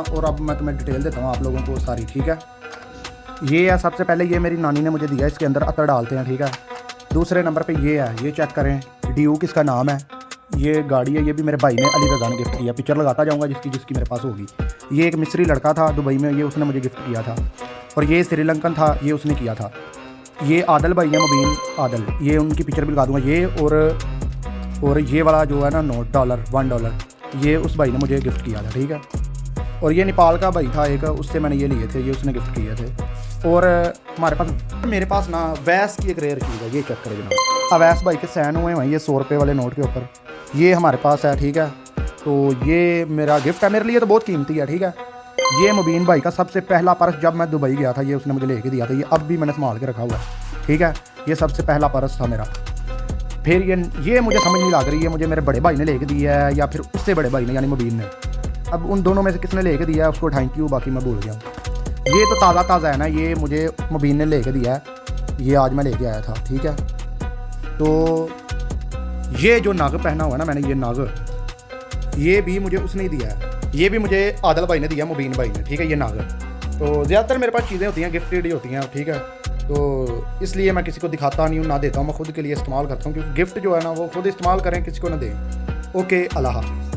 और अब मैं तुम्हें डिटेल देता हूँ आप लोगों को सारी, ठीक है। ये है सबसे पहले, ये मेरी नानी ने मुझे दिया, इसके अंदर अतर डालते हैं, ठीक है। दूसरे नंबर पे ये है, ये चेक करें, ड्यूक इसका नाम है। ये गाड़ी है, ये भी मेरे भाई ने अली रज़ा ने गिफ्ट किया, पिक्चर लगाता जाऊँगा जिसकी जिसकी मेरे पास होगी। ये एक मिस्री लड़का था दुबई में, ये उसने मुझे गिफ्ट किया था। और ये श्रीलंकन था, ये उसने किया था। ये आदल भाई है, मुबीन आदल, ये उनकी पिक्चर भी लगा दूँगा। ये और ये वाला जो है ना नोट $1, ये उस भाई ने मुझे गिफ्ट किया था, ठीक है। और ये नेपाल का भाई था एक, उससे मैंने ये लिए थे, ये उसने गिफ्ट किए थे। और मेरे पास ना वैस की एक रेयर चीज़ है, ये चेक करें जनाब, अवैस भाई के साइन हुए हैं ये 100 रुपये वाले नोट के ऊपर, ये हमारे पास है, ठीक है। तो ये मेरा गिफ्ट है, मेरे लिए तो बहुत कीमती है, ठीक है। ये मुबीन भाई का सबसे पहला पर्स, जब मैं दुबई गया था ये उसने मुझे लेके दिया था, ये अब भी मैंने संभाल के रखा हुआ है, ठीक है। ये सबसे पहला पर्स था मेरा। फिर ये मुझे समझ नहीं लग रही है, मुझे मेरे बड़े भाई ने लेके दिया है या फिर उससे बड़े भाई ने यानी मुबीन ने। अब उन दोनों में से किसने लेके दिया है उसको थैंक यू, बाकी मैं भूल गया हूँ। ये तो ताज़ा है ना, ये मुझे मुबीन ने लेके दिया है, ये आज मैं लेके आया था, ठीक है। तो ये जो नाग पहना हुआ ना मैंने, ये नाग, ये भी मुझे उसने ही दिया है, ये भी मुझे आदल भाई ने दिया, मुबीन भाई ने, ठीक है। ये नाग, तो ज़्यादातर मेरे पास चीज़ें होती हैं गिफ्टेड ही होती हैं, ठीक है। तो इसलिए मैं किसी को दिखाता नहीं हूँ, ना देता हूँ, मैं खुद के लिए इस्तेमाल करता हूँ, क्योंकि गिफ्ट जो है ना वो खुद इस्तेमाल करें, किसी को ना दें। ओके, अल्लाह हाफ़िज़।